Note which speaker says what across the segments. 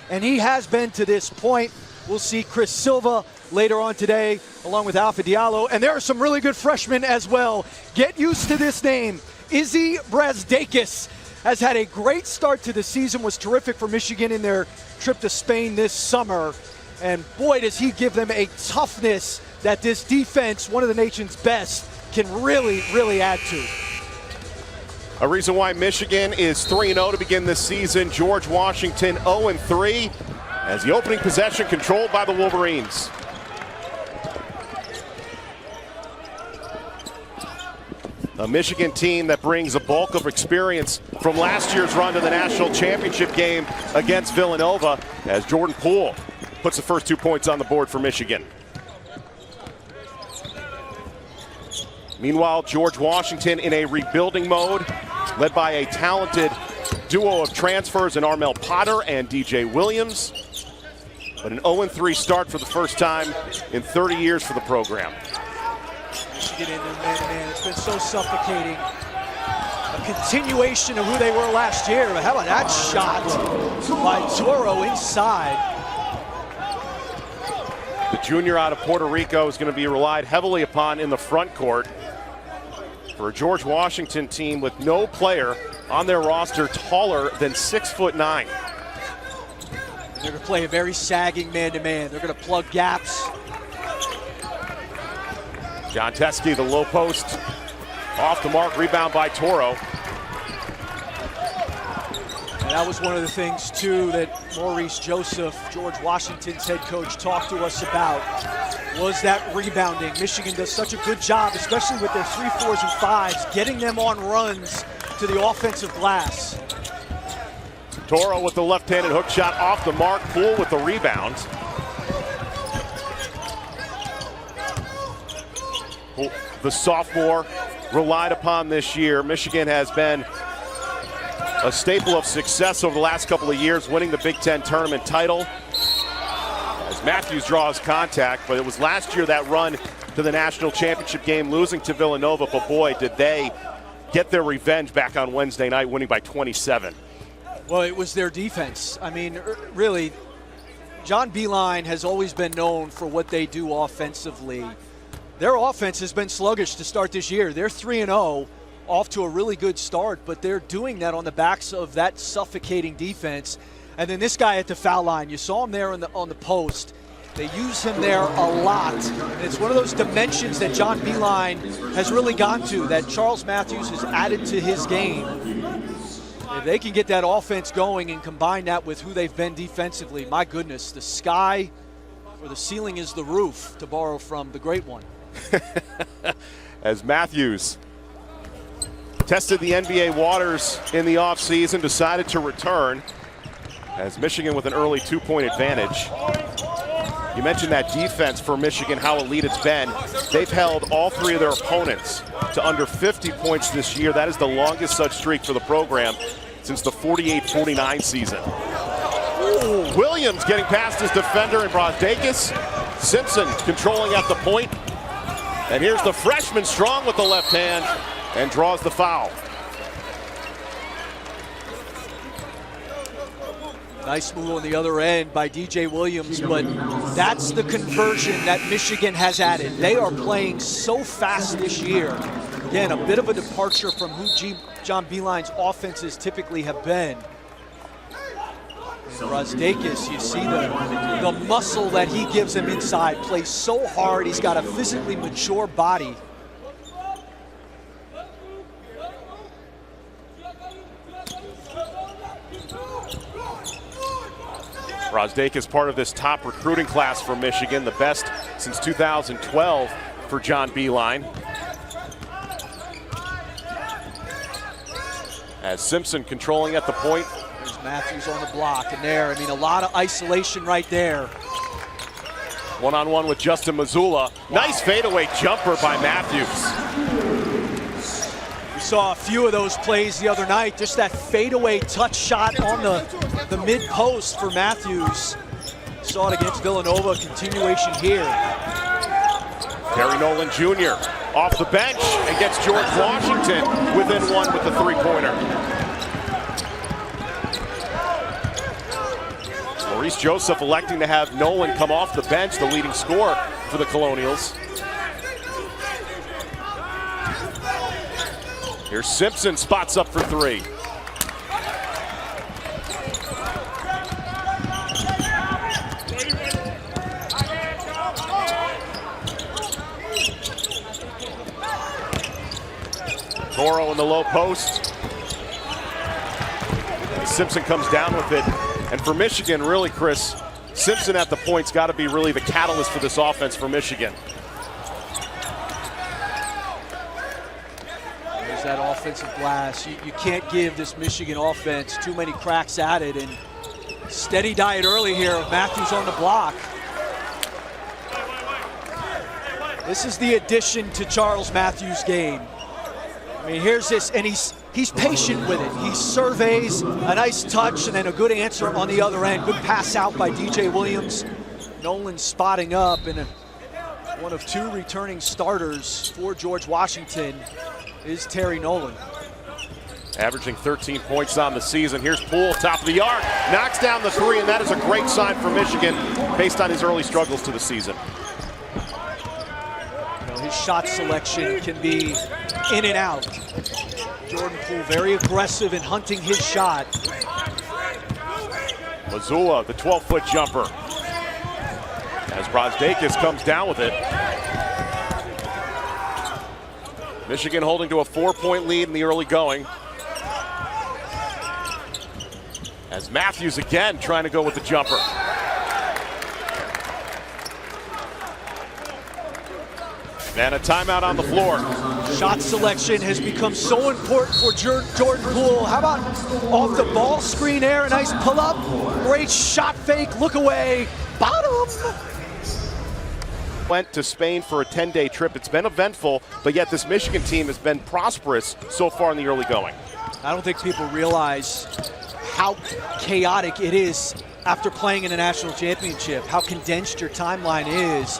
Speaker 1: and he has been to this point. We'll see Chris Silva later on today, along with Alpha Diallo, and there are some really good freshmen as well. Get used to this name. Izzy Brazdakis has had a great start to the season, was terrific for Michigan in their trip to Spain this summer. And boy, does he give them a toughness that this defense, one of the nation's best, can really, really add to.
Speaker 2: A reason why Michigan is 3-0 to begin this season. George Washington 0-3 as the opening possession controlled by the Wolverines. A Michigan team that brings a bulk of experience from last year's run to the national championship game against Villanova, as Jordan Poole puts the first 2 points on the board for Michigan. Meanwhile, George Washington in a rebuilding mode, led by a talented duo of transfers in Armel Potter and DJ Williams. But an 0-3 start for the first time in 30 years for the program.
Speaker 1: Michigan in their man-to-man, it's been so suffocating. A continuation of who they were last year. But how about that shot by Toro inside?
Speaker 2: The junior out of Puerto Rico is going to be relied heavily upon in the front court for a George Washington team with no player on their roster taller than 6'9".
Speaker 1: They're going to play a very sagging man-to-man. They're going to plug gaps.
Speaker 2: John Teske, the low post, off the mark, rebound by Toro.
Speaker 1: And that was one of the things, too, that Maurice Joseph, George Washington's head coach, talked to us about, was that rebounding. Michigan does such a good job, especially with their 3, 4s, and 5s, getting them on runs to the offensive glass.
Speaker 2: Toro with the left-handed hook shot off the mark. Poole with the rebound. The sophomore relied upon this year. Michigan has been a staple of success over the last couple of years, winning the Big Ten tournament title. As Matthews draws contact, but it was last year that run to the national championship game, losing to Villanova, but boy, did they get their revenge back on Wednesday night, winning by 27.
Speaker 1: Well, it was their defense. I mean, really, John Beilein has always been known for what they do offensively. Their offense has been sluggish to start this year. They're 3-0, off to a really good start, but they're doing that on the backs of that suffocating defense. And then this guy at the foul line, you saw him there on the post. They use him there a lot. And it's one of those dimensions that John Beilein has really gotten to, that Charles Matthews has added to his game. If they can get that offense going and combine that with who they've been defensively, my goodness, the sky or the ceiling is the roof, to borrow from the great one.
Speaker 2: As Matthews tested the NBA waters in the offseason, decided to return, as Michigan with an early 2-point advantage. You mentioned that defense for Michigan, how elite it's been. They've held all 3 of their opponents to under 50 points this year. That is the longest such streak for the program since the 48-49 season. Ooh. Williams getting past his defender in Brazdakis. Simpson controlling at the point. And here's the freshman strong with the left hand and draws the foul.
Speaker 1: Nice move on the other end by DJ Williams, but that's the conversion that Michigan has added. They are playing so fast this year. Again, a bit of a departure from who John Beilein's offenses typically have been. And Brazdakis, you see the muscle that he gives him inside. Plays so hard, he's got a physically mature body.
Speaker 2: Brazdakis part of this top recruiting class for Michigan, the best since 2012 for John Beilein. As Simpson controlling at the point.
Speaker 1: There's Matthews on the block, and there, I mean, a lot of isolation right there.
Speaker 2: One-on-one with Justin Mazzulla. Nice fadeaway jumper by Matthews.
Speaker 1: We saw a few of those plays the other night, just that fadeaway touch shot on the mid-post for Matthews. Saw it against Villanova, continuation here.
Speaker 2: Terry Nolan Jr. off the bench and gets George Washington within 1 with the 3-pointer. Maurice Joseph electing to have Nolan come off the bench, the leading scorer for the Colonials. Here's Simpson, spots up for three. Toro in the low post. Simpson comes down with it. And for Michigan, really, Chris, Simpson at the point's got to be really the catalyst for this offense for Michigan.
Speaker 1: There's that offensive glass. You can't give this Michigan offense too many cracks at it. And steady diet early here. Matthews on the block. This is the addition to Charles Matthews' game. I mean, here's this, and he's patient with it. He surveys a nice touch and then a good answer on the other end. Good pass out by DJ Williams. Nolan spotting up, and one of two returning starters for George Washington is Terry Nolan.
Speaker 2: Averaging 13 points on the season. Here's Poole, top of the arc, knocks down the three, and that is a great sign for Michigan based on his early struggles to the season.
Speaker 1: His shot selection can be in and out. Jordan Poole very aggressive in hunting his shot.
Speaker 2: Mazzulla, the 12-foot jumper. As Brosdakis comes down with it. Michigan holding to a 4-point lead in the early going. As Matthews again trying to go with the jumper. And a timeout on the floor.
Speaker 1: Shot selection has become so important for Jordan Poole. How about off the ball screen there, a nice pull-up, great shot fake, look away, bottom.
Speaker 2: Went to Spain for a 10-day trip. It's been eventful, but yet this Michigan team has been prosperous so far in the early going.
Speaker 1: I don't think people realize how chaotic it is after playing in a national championship, how condensed your timeline is.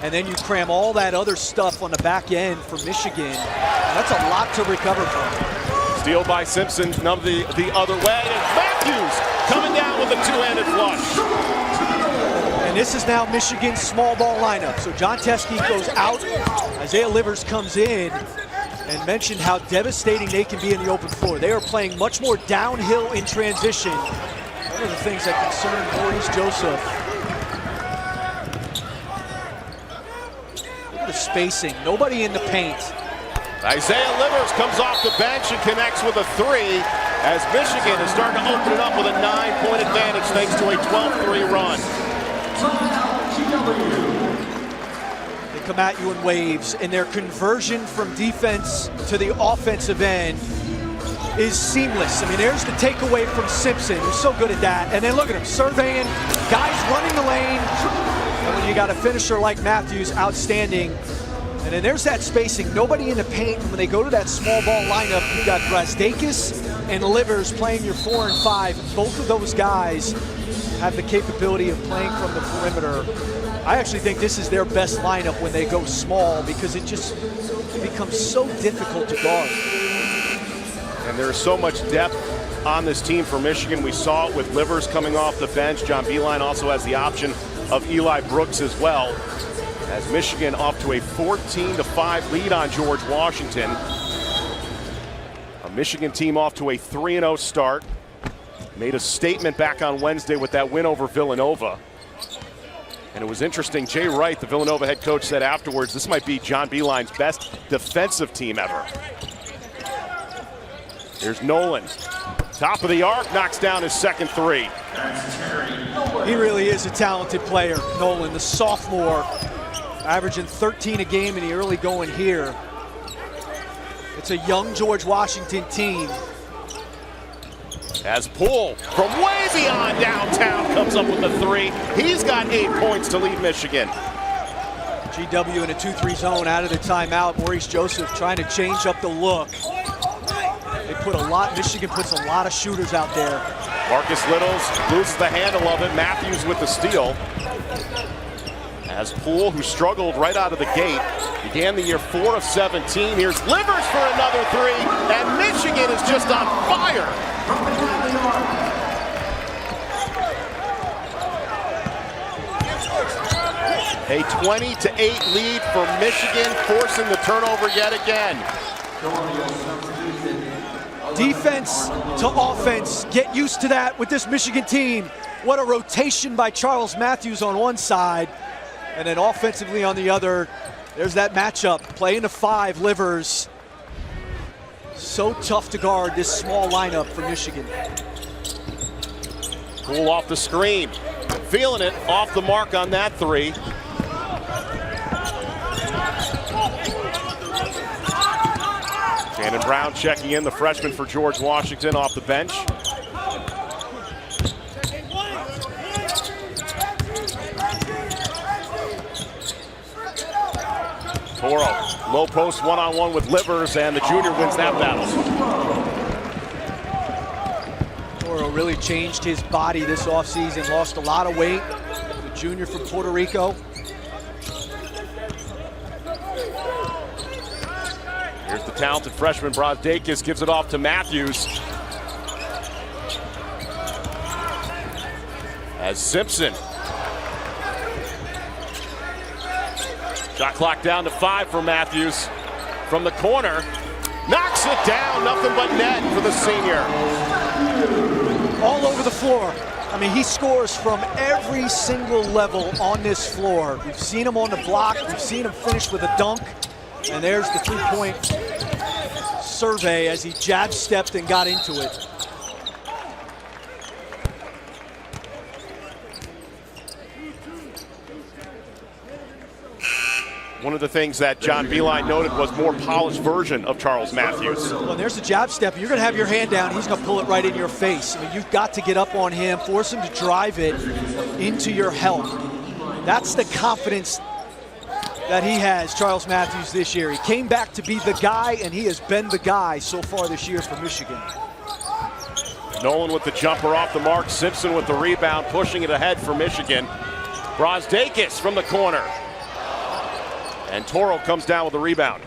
Speaker 1: And then you cram all that other stuff on the back end for Michigan. That's a lot to recover from.
Speaker 2: Steal by Simpson, the other way. And Matthews coming down with a two-handed flush.
Speaker 1: And this is now Michigan's small ball lineup. So John Teske goes out. Isaiah Livers comes in and mentioned how devastating they can be in the open floor. They are playing much more downhill in transition. One of the things that concern Maurice Joseph. The spacing, nobody in the paint.
Speaker 2: Isaiah Livers comes off the bench and connects with a three as Michigan is starting to open it up with a 9-point advantage thanks to a 12-3 run.
Speaker 1: They come at you in waves, and their conversion from defense to the offensive end is seamless. I mean, there's the takeaway from Simpson, who's so good at that. And then look at him, surveying, guys running the lane. And when you got a finisher like Matthews, outstanding. And then there's that spacing, nobody in the paint. When they go to that small ball lineup, you got Brasdakis and Livers playing your 4 and 5. Both of those guys have the capability of playing from the perimeter. I actually think this is their best lineup when they go small because it becomes so difficult to guard.
Speaker 2: And there's so much depth on this team for Michigan. We saw it with Livers coming off the bench. John Beilein also has the option of Eli Brooks as well. As Michigan off to a 14-5 lead on George Washington. A Michigan team off to a 3-0 start. Made a statement back on Wednesday with that win over Villanova. And it was interesting, Jay Wright, the Villanova head coach, said afterwards, this might be John Beilein's best defensive team ever. Here's Nolan. Top of the arc, knocks down his second three.
Speaker 1: He really is a talented player, Nolan, the sophomore, averaging 13 a game in the early going here. It's a young George Washington team.
Speaker 2: As Poole from way beyond downtown comes up with the three. He's got 8 points to lead Michigan.
Speaker 1: GW in a 2-3 zone out of the timeout. Maurice Joseph trying to change up the look. Michigan puts a lot of shooters out there.
Speaker 2: Marcus Littles loses the handle of it. Matthews with the steal. As Poole, who struggled right out of the gate, began the year 4 of 17. Here's Livers for another three, and Michigan is just on fire. A 20-8 lead for Michigan, forcing the turnover yet again.
Speaker 1: Defense to offense. Get used to that with this Michigan team. What a rotation by Charles Matthews on one side, and then offensively on the other. There's that matchup. Playing the 5, Livers. So tough to guard this small lineup for Michigan.
Speaker 2: Poole off the screen. Feeling it off the mark on that 3. Shannon Brown checking in, the freshman for George Washington off the bench. Toro, low post one-on-one with Livers, and the junior wins that battle.
Speaker 1: Toro really changed his body this offseason, lost a lot of weight. The junior from Puerto Rico.
Speaker 2: Here's the talented freshman, Brosdakis, gives it off to Matthews. As Simpson. Shot clock down to 5 for Matthews. From the corner, knocks it down, nothing but net for the senior.
Speaker 1: All over the floor. I mean, he scores from every single level on this floor. We've seen him on the block, we've seen him finish with a dunk, and there's the 3-point survey as he jab stepped and got into it.
Speaker 2: One of the things that John Beilein noted was more polished version of Charles Matthews.
Speaker 1: Well, there's the jab step. You're going to have your hand down. He's going to pull it right in your face. I mean, you've got to get up on him, force him to drive it into your help. That's the confidence that he has, Charles Matthews, this year. He came back to be the guy, and he has been the guy so far this year for Michigan.
Speaker 2: Nolan with the jumper off the mark. Simpson with the rebound, pushing it ahead for Michigan. Brosdakis from the corner. And Toro comes down with the rebound.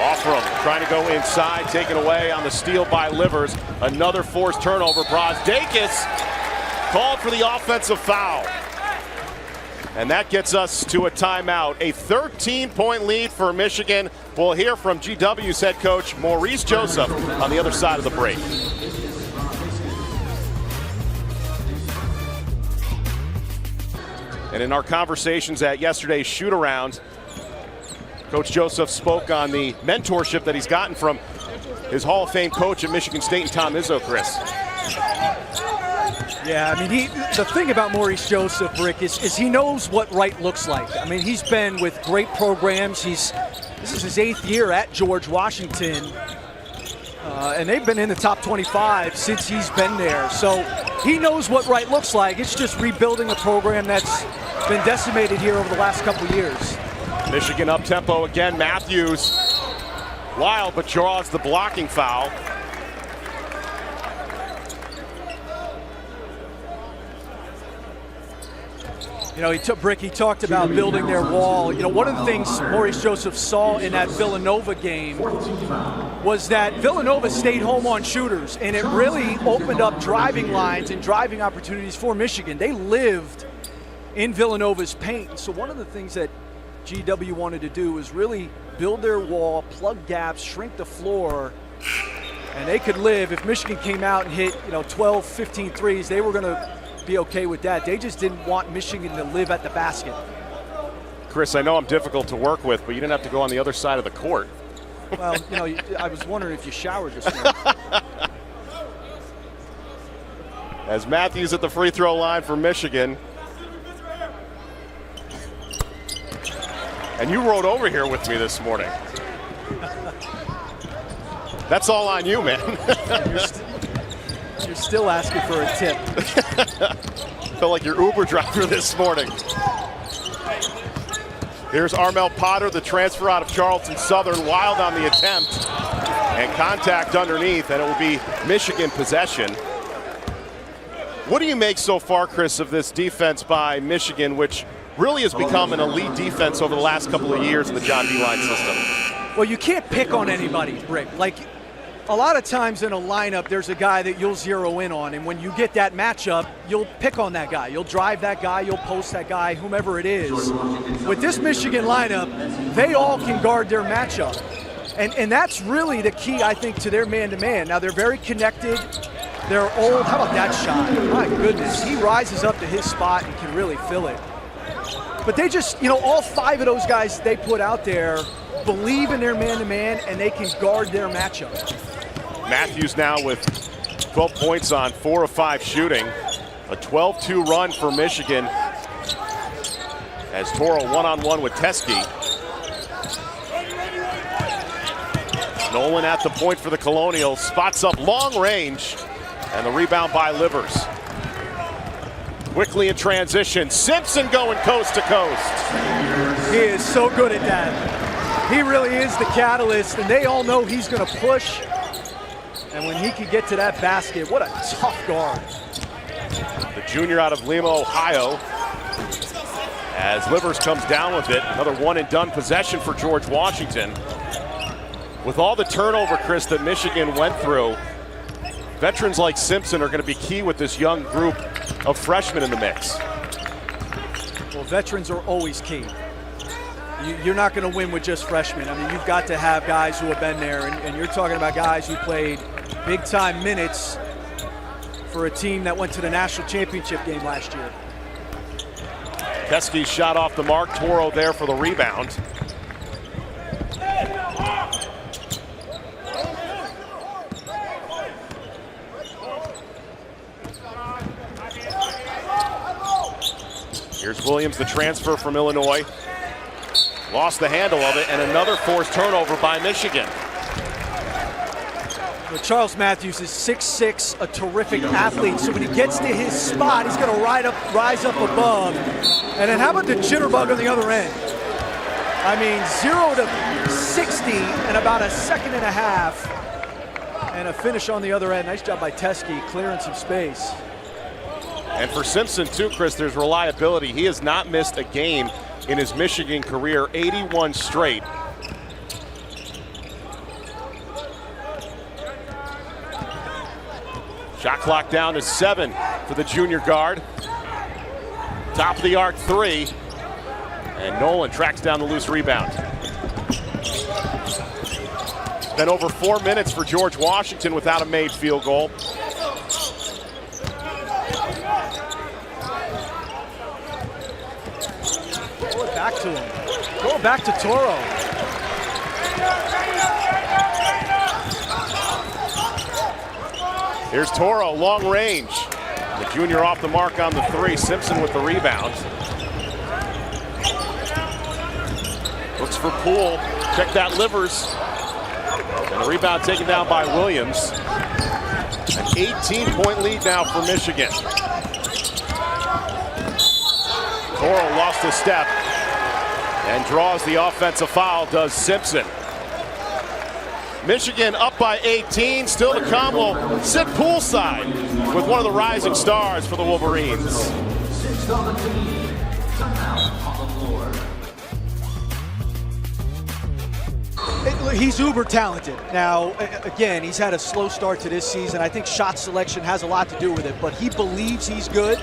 Speaker 2: Offram trying to go inside, taken away on the steal by Livers. Another forced turnover. Brosdakis called for the offensive foul. And that gets us to a timeout. A 13-point lead for Michigan. We'll hear from GW's head coach, Maurice Joseph, on the other side of the break. And in our conversations at yesterday's shoot-around, Coach Joseph spoke on the mentorship that he's gotten from his Hall of Fame coach at Michigan State and Tom Izzo, Chris.
Speaker 1: Yeah, I mean, the thing about Maurice Joseph, Rick, is he knows what right looks like. I mean, he's been with great programs. This is his 8th year at George Washington, and they've been in the top 25 since he's been there. So he knows what right looks like. It's just rebuilding a program that's been decimated here over the last couple of years.
Speaker 2: Michigan up tempo again. Matthews, wild, but draws the blocking foul.
Speaker 1: You know, he talked about building their wall. You know, one of the things Maurice Joseph saw in that Villanova game was that Villanova stayed home on shooters, and it really opened up driving lines and driving opportunities for Michigan. They lived in Villanova's paint. So one of the things that GW wanted to do was really build their wall, plug gaps, shrink the floor, and they could live. If Michigan came out and hit, 12, 15 threes, they were going to be okay with that. They just didn't want Michigan to live at the basket.
Speaker 2: Chris, I know I'm difficult to work with, but you didn't have to go on the other side of the court.
Speaker 1: Well, I was wondering if you showered this morning.
Speaker 2: As Matthews at the free throw line for Michigan. And you rode over here with me this morning. That's all on you, man.
Speaker 1: You're still asking for a tip.
Speaker 2: Felt like your Uber driver this morning. Here's Armel Potter, the transfer out of Charleston Southern, wild on the attempt. And contact underneath, and it will be Michigan possession. What do you make so far, Chris, of this defense by Michigan, which really has become an elite defense over the last couple of years in the John Beeline system.
Speaker 1: Well, you can't pick on anybody, Rick. Like, a lot of times in a lineup, there's a guy that you'll zero in on, and when you get that matchup, you'll pick on that guy. You'll drive that guy, you'll post that guy, whomever it is. With this Michigan lineup, they all can guard their matchup. And that's really the key, I think, to their man-to-man. Now, they're very connected. They're old. How about that shot? My goodness. He rises up to his spot and can really fill it. But they just, all 5 of those guys they put out there believe in their man-to-man, and they can guard their matchup.
Speaker 2: Matthews now with 12 points on 4 of 5 shooting. A 12-2 run for Michigan as Toro one-on-one with Teskey. Nolan at the point for the Colonials. Spots up long range, and the rebound by Livers. Quickly in transition, Simpson going coast to coast.
Speaker 1: He is so good at that. He really is the catalyst, and they all know he's going to push. And when he can get to that basket, what a tough guard.
Speaker 2: The junior out of Lima, Ohio, as Livers comes down with it. Another one-and-done possession for George Washington. With all the turnover, Chris, that Michigan went through, veterans like Simpson are going to be key with this young group of freshmen in the mix.
Speaker 1: Well, veterans are always key. You're not going to win with just freshmen. I mean, you've got to have guys who have been there, and you're talking about guys who played big-time minutes for a team that went to the national championship game last year.
Speaker 2: Teskey's shot off the mark. Toro there for the rebound. Here's Williams, the transfer from Illinois. Lost the handle of it, and another forced turnover by Michigan.
Speaker 1: Well, Charles Matthews is 6'6", a terrific athlete, so when he gets to his spot, he's going to rise up above. And then how about the jitterbug on the other end? I mean, 0 to 60 in about a second and a half. And a finish on the other end. Nice job by Teskey, clearing some space.
Speaker 2: And for Simpson too, Chris, there's reliability. He has not missed a game in his Michigan career, 81 straight. Shot clock down to 7 for the junior guard. Top of the arc 3. And Nolan tracks down the loose rebound. It's been over 4 minutes for George Washington without a made field goal.
Speaker 1: Going back to him. Going back to Toro.
Speaker 2: Here's Toro, long range. The junior off the mark on the 3. Simpson with the rebound. Looks for Poole. Check that, Livers. And the rebound taken down by Williams. An 18-point lead now for Michigan. Toro lost a step and draws the offensive foul, does Simpson. Michigan up by 18, still to come. We'll sit poolside with one of the rising stars for the Wolverines.
Speaker 1: He's uber talented. Now, again, he's had a slow start to this season. I think shot selection has a lot to do with it, but he believes he's good,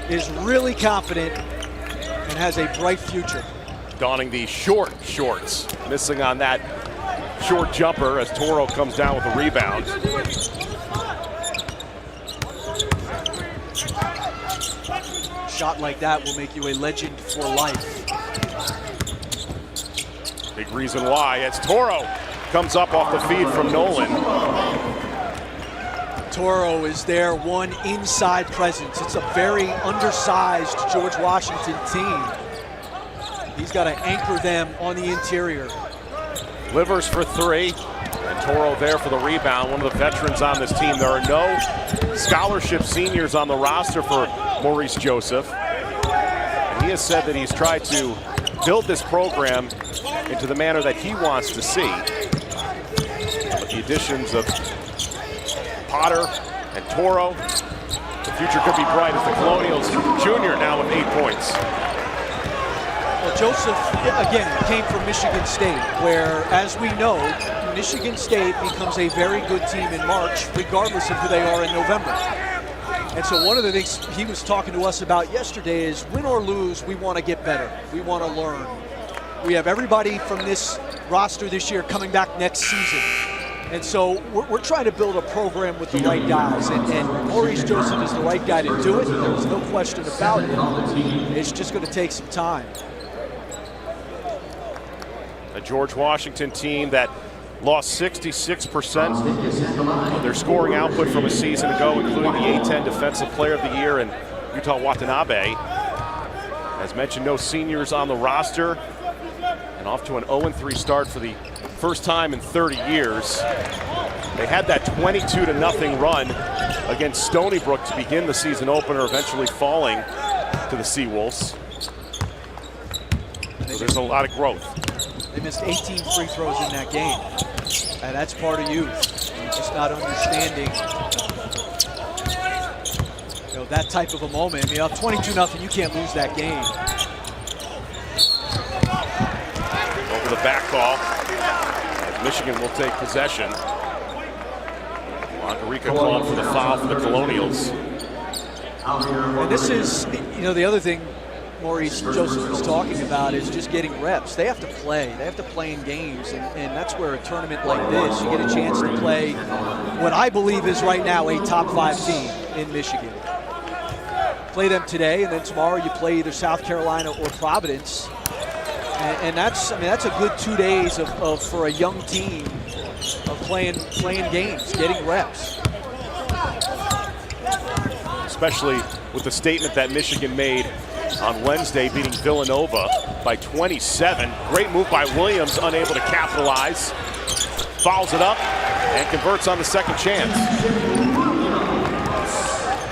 Speaker 1: is really confident, and has a bright future.
Speaker 2: Donning the short shorts, missing on that short jumper as Toro comes down with a rebound.
Speaker 1: Shot like that will make you a legend for life.
Speaker 2: Big reason why, as Toro comes up off the feed from Nolan.
Speaker 1: Toro is their one inside presence. It's a very undersized George Washington team. He's got to anchor them on the interior.
Speaker 2: Livers for 3, and Toro there for the rebound. One of the veterans on this team. There are no scholarship seniors on the roster for Maurice Joseph. And he has said that he's tried to build this program into the manner that he wants to see. With the additions of Potter and Toro, the future could be bright as the Colonials junior now with 8 points.
Speaker 1: Well, Joseph, again, came from Michigan State, where, as we know, Michigan State becomes a very good team in March, regardless of who they are in November. And so one of the things he was talking to us about yesterday is, win or lose, we want to get better. We want to learn. We have everybody from this roster this year coming back next season. And so we're trying to build a program with the right guys. And Maurice Joseph is the right guy to do it. There's no question about it. It's just going to take some time.
Speaker 2: A George Washington team that lost 66% of their scoring output from a season ago, including the A-10 Defensive Player of the Year and Utah Watanabe. As mentioned, no seniors on the roster, and off to an 0-3 start for the first time in 30 years. They had that 22-0 run against Stony Brook to begin the season opener, eventually falling to the Seawolves. So there's a lot of growth.
Speaker 1: They missed 18 free throws in that game. And that's part of youth. Just not understanding, that type of a moment. I mean, up 22-0, you can't lose that game.
Speaker 2: Over the back call, as Michigan will take possession. Margarita called for the foul for the Colonials.
Speaker 1: And this is, the other thing Maurice Joseph was talking about is just getting reps. They have to play. They have to play in games, and that's where a tournament like this, you get a chance to play what I believe is right now a top 5 team in Michigan. Play them today, and then tomorrow you play either South Carolina or Providence. And that's a good 2 days of for a young team of playing games, getting reps.
Speaker 2: Especially with the statement that Michigan made on Wednesday, beating Villanova by 27. Great move by Williams, unable to capitalize. Fouls it up and converts on the second chance.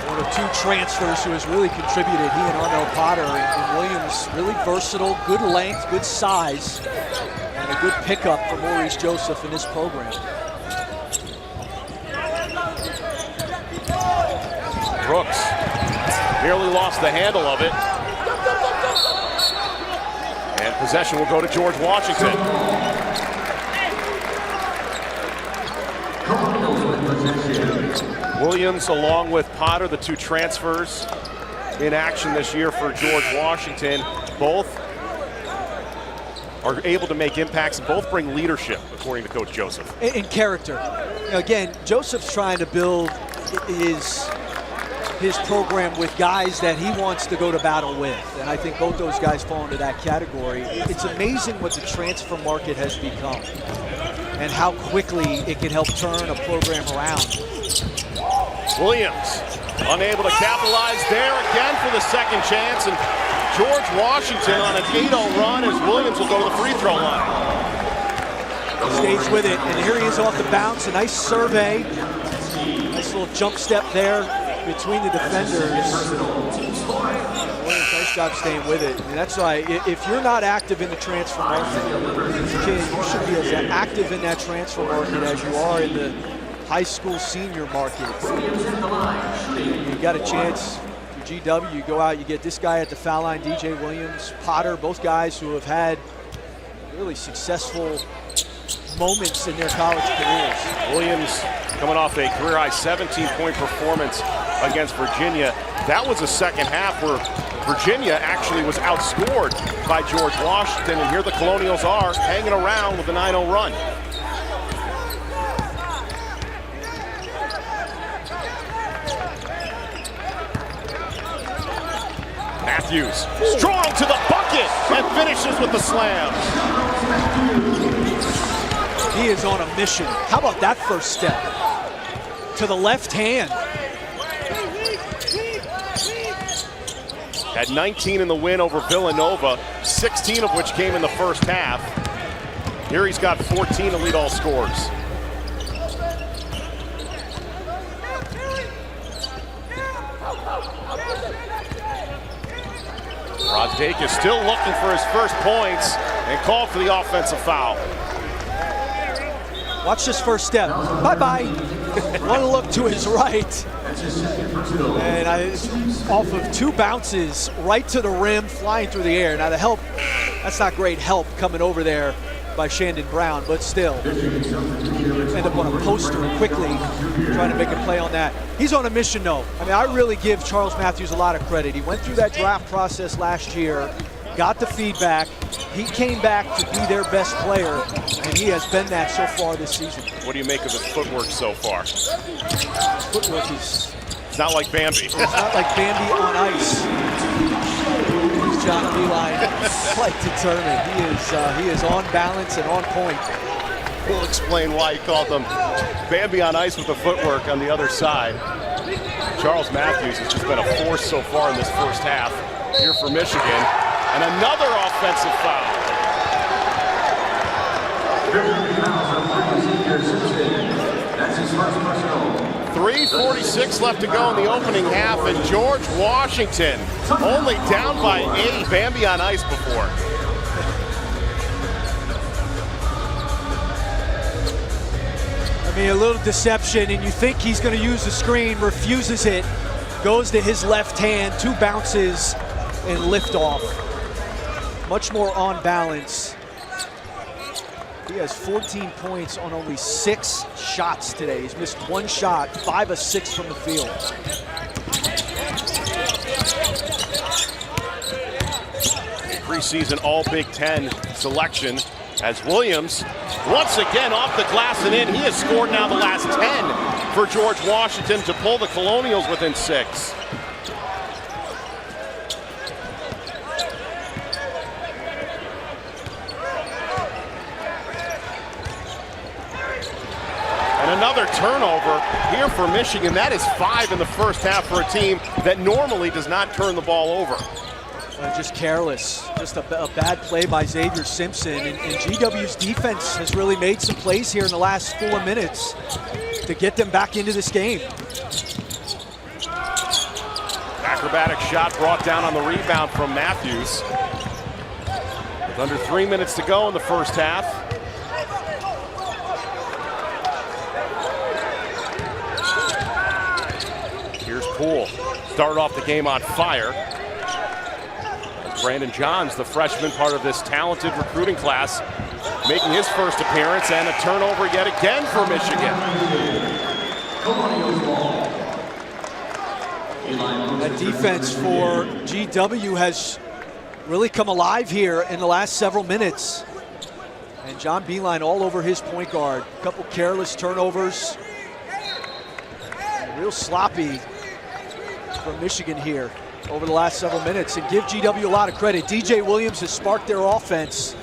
Speaker 1: One of 2 transfers who has really contributed, he and Arnell Potter, and Williams, really versatile, good length, good size, and a good pickup for Maurice Joseph in this program.
Speaker 2: Brooks nearly lost the handle of it. And possession will go to George Washington. Williams along with Potter, the 2 transfers in action this year for George Washington. Both are able to make impacts and both bring leadership, according to Coach Joseph.
Speaker 1: In character. Again, Joseph's trying to build his program with guys that he wants to go to battle with. And I think both those guys fall into that category. It's amazing what the transfer market has become and how quickly it can help turn a program around.
Speaker 2: Williams unable to capitalize there again for the second chance. And George Washington on an 8-0 run as Williams will go to the free throw line.
Speaker 1: Stays with it, and here he is off the bounce. A nice survey. Nice little jump step there between the defenders. Williams, nice job staying with it. And that's why, if you're not active in the transfer market, you should be as active in that transfer market as you are in the high school senior market. You got a chance for GW, you go out, you get this guy at the foul line, DJ Williams, Potter, both guys who have had really successful moments in their college careers.
Speaker 2: Williams coming off a career-high 17-point performance against Virginia. That was a second half where Virginia actually was outscored by George Washington, and here the Colonials are hanging around with a 9-0 run. Matthews, strong to the bucket, and finishes with the slam.
Speaker 1: He is on a mission. How about that first step? To the left hand.
Speaker 2: Had 19 in the win over Villanova, 16 of which came in the first half. Here he's got 14 to lead all scores. Rozdake is still looking for his first points and called for the offensive foul.
Speaker 1: Watch this first step. Bye-bye. One look to his right. And off of 2 bounces right to the rim, flying through the air. Now the help, that's not great help coming over there by Shandon Brown, but still. End up on a poster quickly, trying to make a play on that. He's on a mission though. I mean, I really give Charles Matthews a lot of credit. He went through that draft process last year, got the feedback. He came back to be their best player, and he has been that so far this season.
Speaker 2: What do you make of his footwork so far?
Speaker 1: Footwork is...
Speaker 2: It's not like Bambi.
Speaker 1: It's not like Bambi on ice. As John Beeline like determined. He is on balance and on point.
Speaker 2: We'll explain why he called them Bambi on ice with the footwork on the other side. Charles Matthews has just been a force so far in this first half here for Michigan. And another offensive foul. 3:46 left to go in the opening half, and George Washington only down by 8. Bambi on ice before.
Speaker 1: I mean, a little deception, and you think he's going to use the screen, refuses it, goes to his left hand, 2 bounces, and liftoff. Much more on balance. He has 14 points on only 6 shots today. He's missed 1 shot, 5 of 6 from the field.
Speaker 2: Preseason All Big Ten selection as Williams once again off the glass and in. He has scored now the last 10 for George Washington to pull the Colonials within 6. Another turnover here for Michigan. That is 5 in the first half for a team that normally does not turn the ball over.
Speaker 1: Just careless. Just a bad play by Xavier Simpson. And GW's defense has really made some plays here in the last 4 minutes to get them back into this game.
Speaker 2: Acrobatic shot brought down on the rebound from Matthews. With under 3 minutes to go in the first half. Here's Poole. Started off the game on fire. As Brandon Johns, the freshman, part of this talented recruiting class, making his first appearance, and a turnover yet again for Michigan.
Speaker 1: That defense for GW has really come alive here in the last several minutes. And John Beeline all over his point guard. A couple careless turnovers. Real sloppy from Michigan here over the last several minutes, and give GW a lot of credit. DJ Williams has sparked their offense.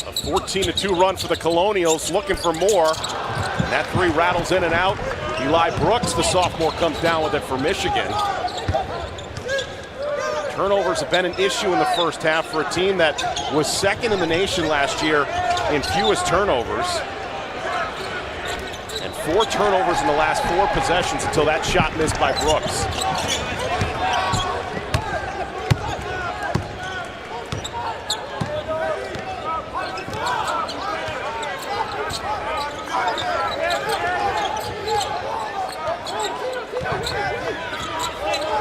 Speaker 2: A 14-2 run for the Colonials, looking for more. And that 3 rattles in and out. Eli Brooks, the sophomore, comes down with it for Michigan. Turnovers have been an issue in the first half for a team that was second in the nation last year in fewest turnovers. 4 turnovers in the last 4 possessions until that shot missed by Brooks.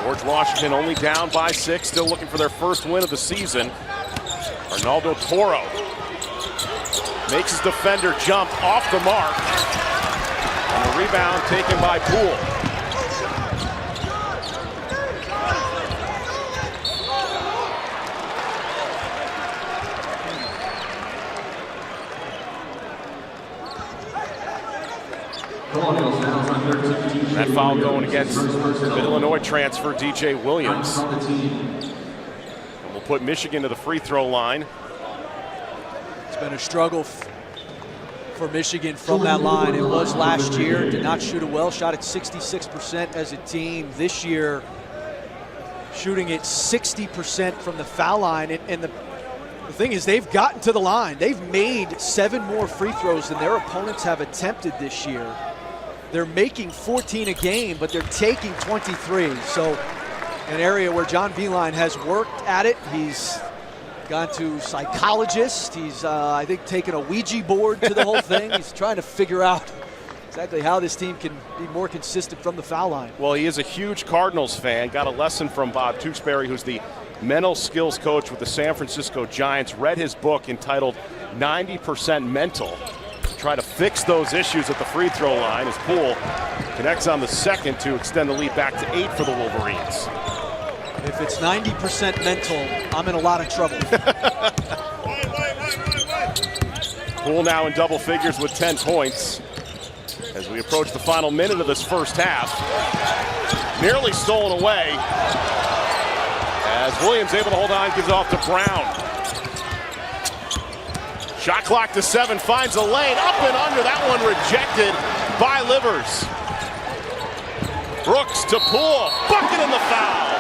Speaker 2: George Washington only down by 6, still looking for their first win of the season. Arnaldo Toro makes his defender jump off the mark. And the rebound taken by Poole. That foul going against the Illinois transfer, DJ Williams. And we'll put Michigan to the free throw line.
Speaker 1: It's been a struggle for Michigan from that line. It was last year, did not shoot it well, shot at 66% as a team. This year, shooting at 60% from the foul line. And the thing is, they've gotten to the line. They've made 7 more free throws than their opponents have attempted this year. They're making 14 a game, but they're taking 23. So an area where John Beeline has worked at it. He's gone to psychologists. He's, I think, taken a Ouija board to the whole thing. He's trying to figure out exactly how this team can be more consistent from the foul line.
Speaker 2: Well, he is a huge Cardinals fan. Got a lesson from Bob Tewksbury, who's the mental skills coach with the San Francisco Giants. Read his book entitled 90% Mental. Try to fix those issues at the free throw line as Poole connects on the second to extend the lead back to 8 for the Wolverines.
Speaker 1: If it's 90% mental, I'm in a lot of trouble.
Speaker 2: Poole now in double figures with 10 points as we approach the final minute of this first half. Nearly stolen away as Williams able to hold on, gives off to Brown. Shot clock to 7, finds a lane, up and under, that one rejected by Livers. Brooks to Poole, bucket in the foul.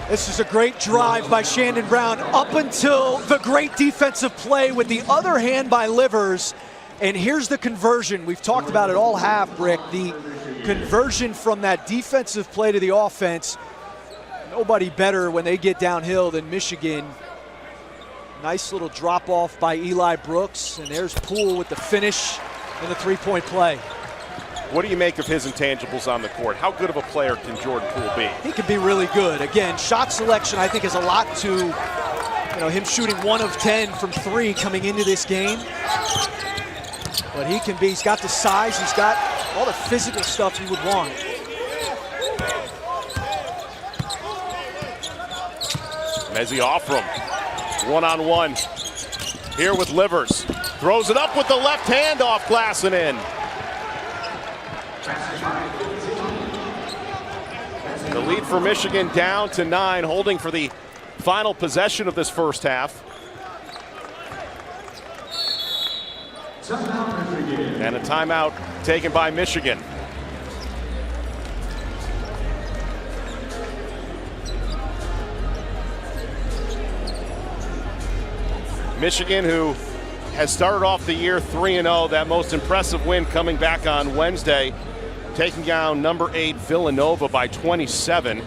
Speaker 1: This is a great drive by Shandon Brown up until the great defensive play with the other hand by Livers. And here's the conversion. We've talked about it all half, Rick. The conversion from that defensive play to the offense. Nobody better when they get downhill than Michigan. Nice little drop off by Eli Brooks. And there's Poole with the finish and the three-point play.
Speaker 2: What do you make of his intangibles on the court? How good of a player can Jordan Poole be?
Speaker 1: He can be really good. Again, shot selection I think is a lot to him shooting 1 of 10 from 3 coming into this game. But he can be, he's got the size, he's got all the physical stuff you would want.
Speaker 2: Mezzi off from one-on-one here with Livers. Throws it up with the left hand off glass and in. The lead for Michigan down to 9, holding for the final possession of this first half. And a timeout taken by Michigan. Michigan, who has started off the year 3-0, that most impressive win coming back on Wednesday, taking down number 8 Villanova by 27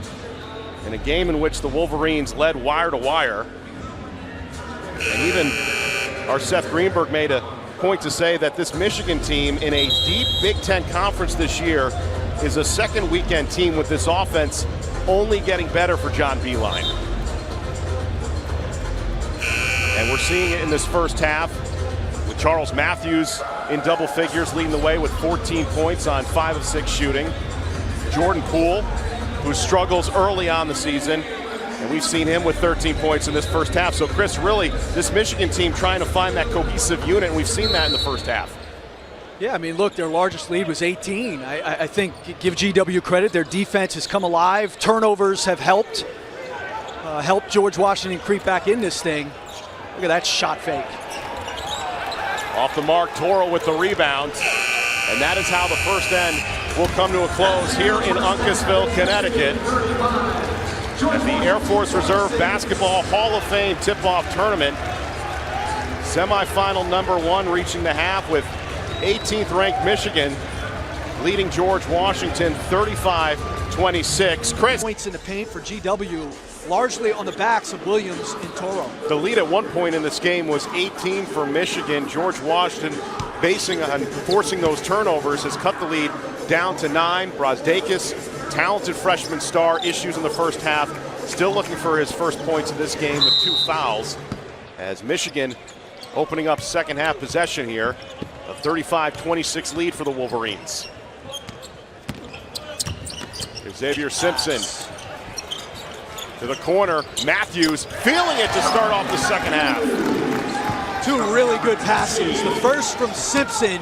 Speaker 2: in a game in which the Wolverines led wire to wire. And even our Seth Greenberg made a point to say that this Michigan team in a deep Big Ten conference this year is a second weekend team with this offense only getting better for John Beilein. And we're seeing it in this first half with Charles Matthews in double figures, leading the way with 14 points on 5 of 6 shooting. Jordan Poole, who struggles early on the season, and we've seen him with 13 points in this first half. So, Chris, really, this Michigan team trying to find that cohesive unit, and we've seen that in the first half.
Speaker 1: Yeah, I mean, look, their largest lead was 18. I think, give GW credit, their defense has come alive. Turnovers have helped George Washington creep back in this thing. Look at that shot fake.
Speaker 2: Off the mark, Toro with the rebound. And that is how the first end will come to a close here in Uncasville, Connecticut. At the Air Force Reserve Basketball Hall of Fame tip-off tournament. Semifinal number 1 reaching the half with 18th ranked Michigan leading George Washington 35-26. Chris.
Speaker 1: Points in the paint for GW, largely on the backs of Williams and Toro.
Speaker 2: The lead at one point in this game was 18 for Michigan. George Washington, basing on forcing those turnovers, has cut the lead down to 9. Brazdeikis, talented freshman star, issues in the first half. Still looking for his first points in this game with 2 fouls. As Michigan opening up second half possession here. A 35-26 lead for the Wolverines. Here's Xavier Simpson to the corner. Matthews feeling it to start off the second half.
Speaker 1: 2 really good passes. The first from Simpson,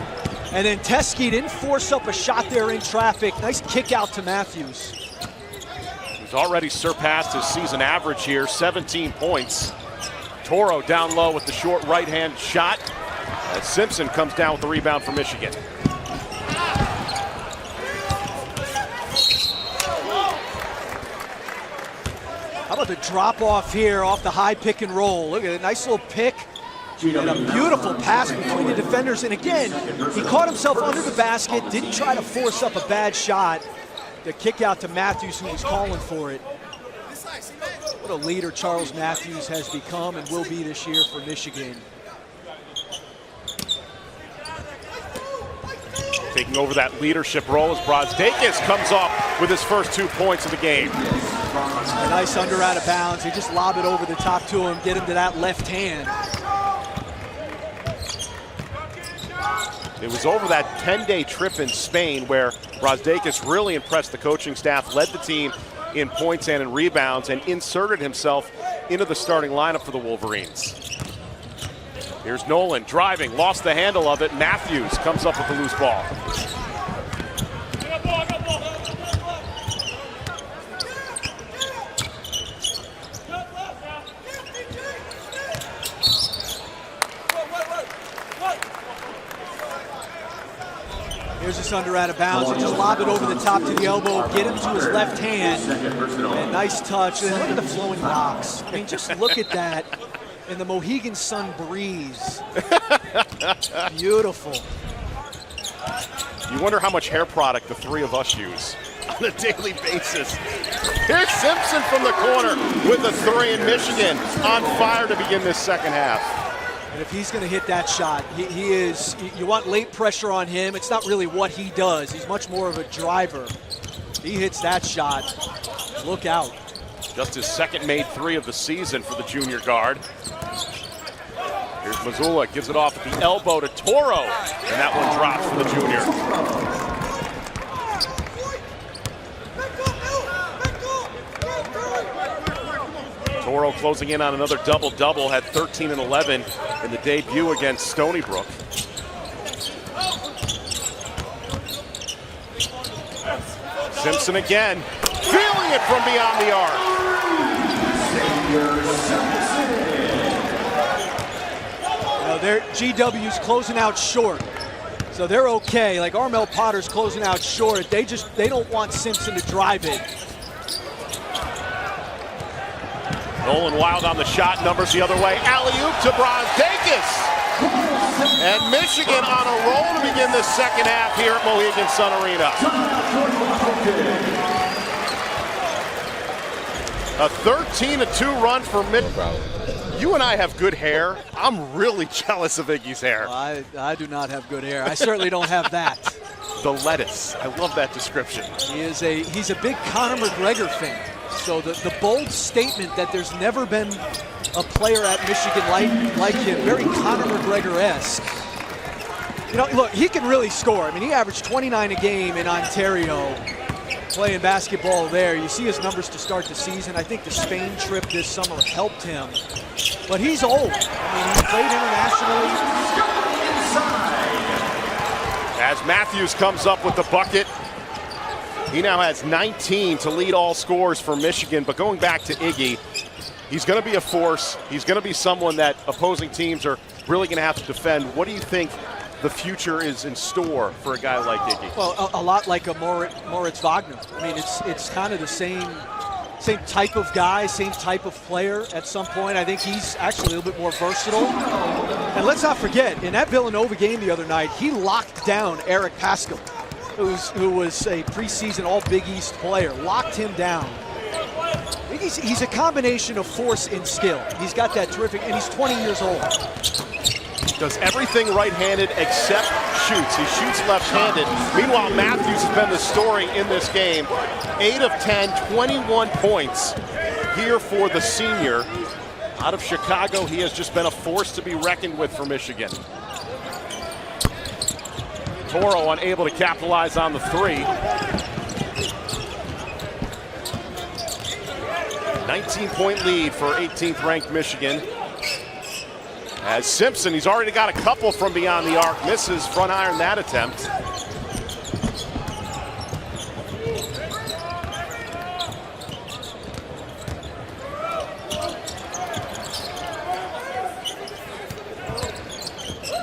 Speaker 1: and then Teskey didn't force up a shot there in traffic. Nice kick out to Matthews.
Speaker 2: He's already surpassed his season average here, 17 points. Toro down low with the short right-hand shot. As Simpson comes down with the rebound for Michigan.
Speaker 1: How about the drop off here off the high pick and roll? Look at it, nice little pick. And a beautiful pass between the defenders. And again, he caught himself under the basket, didn't try to force up a bad shot. The kick out to Matthews, who was calling for it. What a leader Charles Matthews has become and will be this year for Michigan.
Speaker 2: Taking over that leadership role as Brosdakis comes off with his first 2 points of the game.
Speaker 1: A nice under out of bounds. They just lob it over the top to him, get him to that left hand.
Speaker 2: It was over that 10-day trip in Spain where Brosdakis really impressed the coaching staff, led the team in points and in rebounds, and inserted himself into the starting lineup for the Wolverines. Here's Nolan driving, lost the handle of it. Matthews comes up with the loose ball.
Speaker 1: Here's this under out of bounds and just lob it over the top to the elbow, get him to his left hand. And nice touch. And look at the flowing locks. I mean, just look at that. And the Mohegan Sun breeze. Beautiful.
Speaker 2: You wonder how much hair product the three of us use on a daily basis. Here's Simpson from the corner with a three, in Michigan on fire to begin this second half.
Speaker 1: And if he's going to hit that shot, he is, you want late pressure on him. It's not really what he does. He's much more of a driver. He hits that shot. Look out.
Speaker 2: Just his second made three of the season for the junior guard. Here's Mazzulla, gives it off at the elbow to Toro, and that one drops for the junior. Toro closing in on another double-double, had 13 and 11 in the debut against Stony Brook. Simpson again, feeling it from beyond the arc.
Speaker 1: Their GW's closing out short, so they're okay. Like Armel Potter's closing out short. They don't want Simpson to drive it.
Speaker 2: Nolan Wild on the shot, numbers the other way. Alley-oop to Brosdakis. And Michigan on a roll to begin the second half here at Mohegan Sun Arena. A 13-2 run for Michigan. You and I have good hair. I'm really jealous of Iggy's hair.
Speaker 1: Well, I do not have good hair. I certainly don't have that.
Speaker 2: The lettuce. I love that description.
Speaker 1: He's a big Conor McGregor fan. So the bold statement that there's never been a player at Michigan like him, very Conor McGregor-esque. You know, look, he can really score. I mean, he averaged 29 a game in Ontario playing basketball there. You see his numbers to start the season. I think the Spain trip this summer helped him. But he's old. I mean, he played internationally.
Speaker 2: As Matthews comes up with the bucket, he now has 19 to lead all scores for Michigan. But going back to Iggy, he's going to be a force. He's going to be someone that opposing teams are really going to have to defend. What do you think the future is in store for a guy like Iggy?
Speaker 1: Well, a lot like a Moritz Wagner. I mean, it's kind of the same type of guy, same type of player at some point. I think he's actually a little bit more versatile. And let's not forget, in that Villanova game the other night, he locked down Eric Paschal, who was a preseason All-Big East player, locked him down. I think he's a combination of force and skill. He's got that terrific, and he's 20 years old.
Speaker 2: Does everything right-handed except shoots. He shoots left-handed. Meanwhile, Matthews has been the story in this game. 8 of 10, 21 points here for the senior. Out of Chicago, he has just been a force to be reckoned with for Michigan. Toro unable to capitalize on the three. 19-point lead for 18th-ranked Michigan. As Simpson, he's already got a couple from beyond the arc, misses front iron that attempt.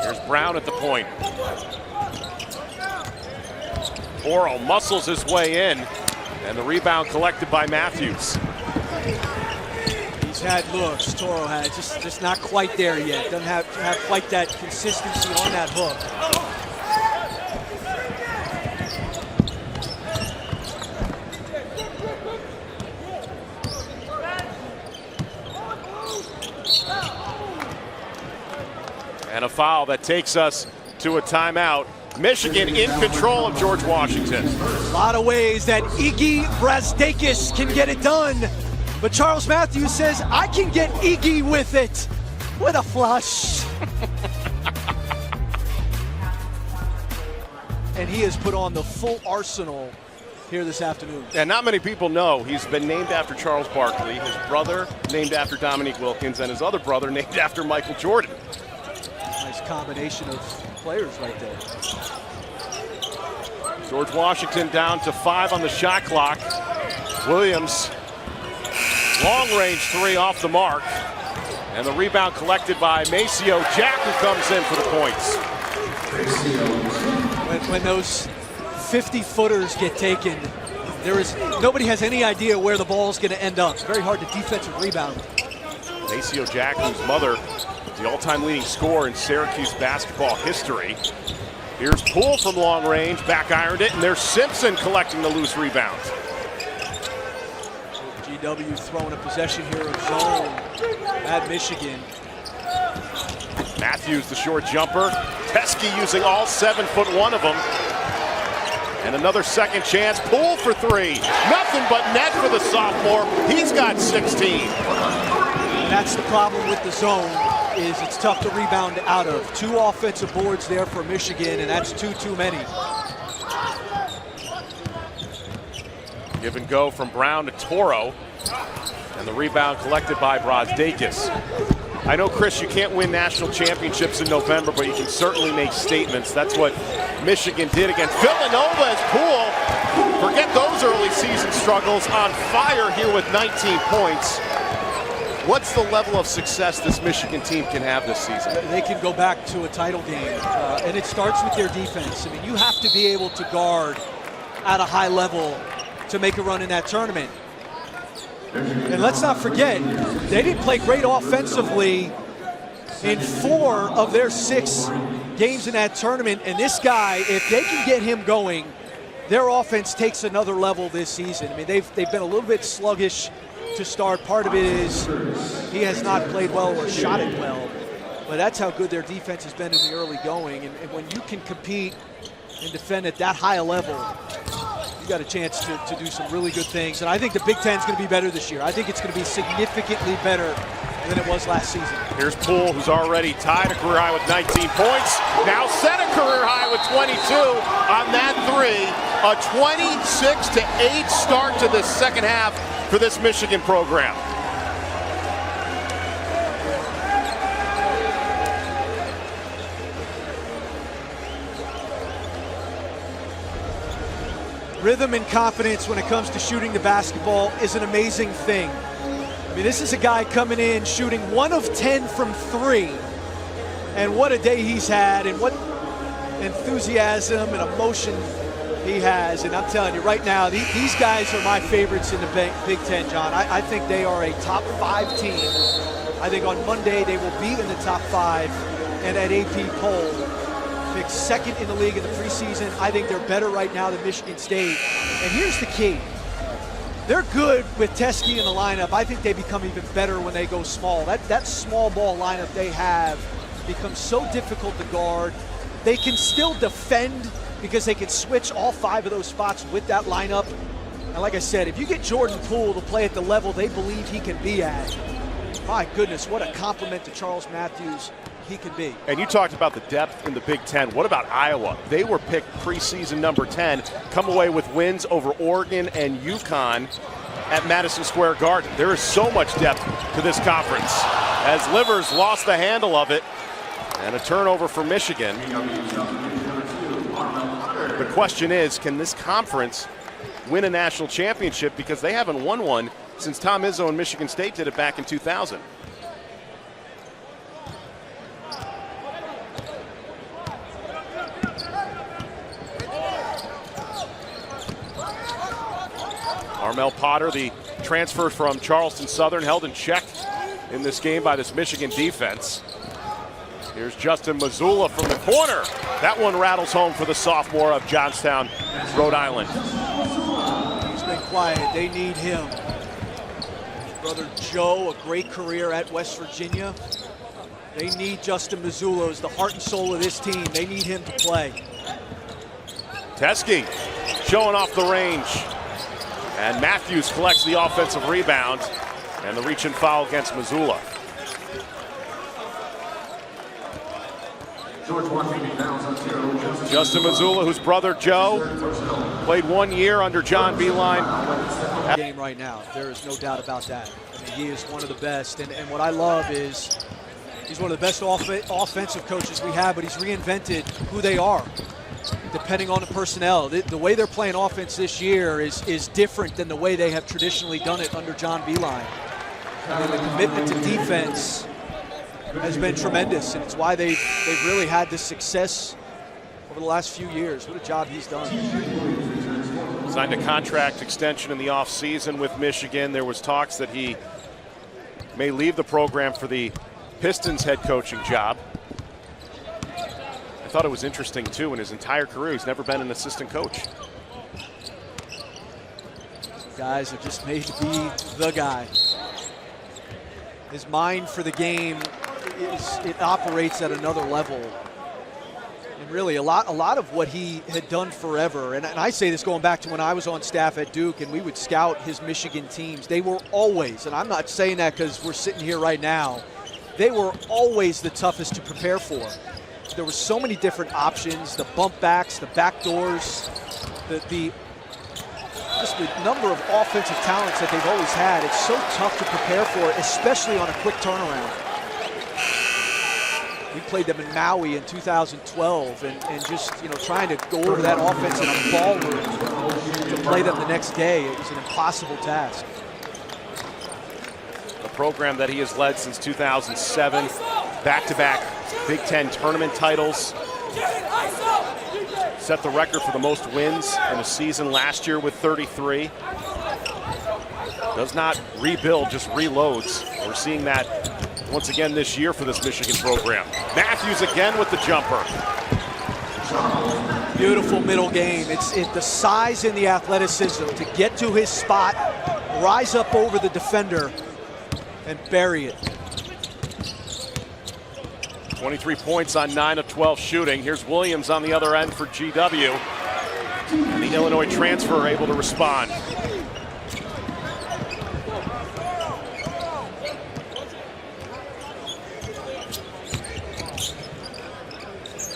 Speaker 2: Here's Brown at the point. Oro muscles his way in, and the rebound collected by Matthews.
Speaker 1: He's had looks, Toro had, just not quite there yet. Doesn't have quite that consistency on that hook.
Speaker 2: And a foul that takes us to a timeout. Michigan in control of George Washington.
Speaker 1: A lot of ways that Iggy Brazdakis can get it done. But Charles Matthews says, I can get Iggy with it. What a flush. And he has put on the full arsenal here this afternoon.
Speaker 2: And not many people know he's been named after Charles Barkley, his brother named after Dominique Wilkins, and his other brother named after Michael Jordan.
Speaker 1: Nice combination of players right there.
Speaker 2: George Washington down to 5 on the shot clock. Williams, long-range 3 off the mark. And the rebound collected by Maceo Jack, who comes in for the points.
Speaker 1: When those 50-footers get taken, nobody has any idea where the ball's going to end up. It's very hard to defensive rebound.
Speaker 2: Maceo Jack, whose mother is the all-time leading scorer in Syracuse basketball history. Here's Poole from long range, back ironed it, and there's Simpson collecting the loose rebound.
Speaker 1: GW throwing a possession here of zone at Michigan.
Speaker 2: Matthews, the short jumper. Teskey using all 7'1" of them. And another second chance. Poole for 3. Nothing but net for the sophomore. He's got 16.
Speaker 1: And that's the problem with the zone, is it's tough to rebound out of. 2 offensive boards there for Michigan, and that's too many.
Speaker 2: Give and go from Brown to Toro. And the rebound collected by Brazdakis. I know, Chris, you can't win national championships in November, but you can certainly make statements. That's what Michigan did against Villanova as Poole. Forget those early season struggles, on fire here with 19 points. What's the level of success this Michigan team can have this season?
Speaker 1: They can go back to a title game, and it starts with their defense. I mean, you have to be able to guard at a high level to make a run in that tournament. And let's not forget, they didn't play great offensively in 4 of their 6 games in that tournament. And this guy, if they can get him going, their offense takes another level this season. I mean, they've been a little bit sluggish to start. Part of it is he has not played well or shot it well. But that's how good their defense has been in the early going. And when you can compete and defend at that high a level, you got a chance to do some really good things. And I think the Big Ten is going to be better this year. I think it's going to be significantly better than it was last season.
Speaker 2: Here's Poole, who's already tied a career high with 19 points. Now set a career high with 22 on that 3. A 26-8 start to the second half for this Michigan program.
Speaker 1: Rhythm and confidence when it comes to shooting the basketball is an amazing thing. I mean, this is a guy coming in shooting 1 of 10 from 3. And what a day he's had, and what enthusiasm and emotion he has. And I'm telling you right now, these guys are my favorites in the Big Ten, John. I think they are a top 5 team. I think on Monday they will be in the top 5, and at AP poll, picked 2nd in the league in the preseason. I think they're better right now than Michigan State. And here's the key. They're good with Teskey in the lineup. I think they become even better when they go small. That small ball lineup they have becomes so difficult to guard. They can still defend because they can switch all 5 of those spots with that lineup. And like I said, if you get Jordan Poole to play at the level they believe he can be at, my goodness, what a compliment to Charles Matthews he can be.
Speaker 2: And you talked about the depth in the Big Ten. What about Iowa? They were picked preseason number 10, come away with wins over Oregon and UConn at Madison Square Garden. There is so much depth to this conference, as Livers lost the handle of it, and a turnover for Michigan. The question is, can this conference win a national championship, because they haven't won one since Tom Izzo and Michigan State did it back in 2000. Armel Potter, the transfer from Charleston Southern, held in check in this game by this Michigan defense. Here's Justin Mazzulla from the corner. That one rattles home for the sophomore of Johnstown, Rhode Island.
Speaker 1: He's been quiet. They need him. His brother Joe, a great career at West Virginia. They need Justin Mazzulla as the heart and soul of this team. They need him to play.
Speaker 2: Teskey showing off the range. And Matthews collects the offensive rebound. And the reach and foul against Mazzulla. Justin Mazzulla, whose brother Joe played 1 year under John Beilein.
Speaker 1: Game right now, there is no doubt about that. I mean, he is one of the best, and what I love is he's one of the best offensive coaches we have, but he's reinvented who they are, depending on the personnel. The way they're playing offense this year is different than the way they have traditionally done it under John Beilein. And the commitment to defense has been tremendous, and it's why they've really had this success over the last few years. What a job he's done.
Speaker 2: Signed a contract extension in the offseason with Michigan. There was talks that he may leave the program for the Pistons head coaching job. I thought it was interesting, too, in his entire career, he's never been an assistant coach.
Speaker 1: Guys are just made to be the guy. His mind for the game, it operates at another level. And really, a lot of what he had done forever, and I say this going back to when I was on staff at Duke and we would scout his Michigan teams, they were always, and I'm not saying that because we're sitting here right now, they were always the toughest to prepare for. There were so many different options, the bump backs, the back doors, just the number of offensive talents that they've always had. It's so tough to prepare for, especially on a quick turnaround. We played them in Maui in 2012, and just trying to go over that offense in a ballroom to play them the next day, it was an impossible task.
Speaker 2: The program that he has led since 2007, back-to-back Big Ten tournament titles. Set the record for the most wins in a season last year with 33. Does not rebuild, just reloads. We're seeing that once again this year for this Michigan program. Matthews again with the jumper.
Speaker 1: Beautiful middle game. It's the size and the athleticism to get to his spot, rise up over the defender, and bury it.
Speaker 2: 23 points on 9 of 12 shooting. Here's Williams on the other end for GW. And the Illinois transfer able to respond.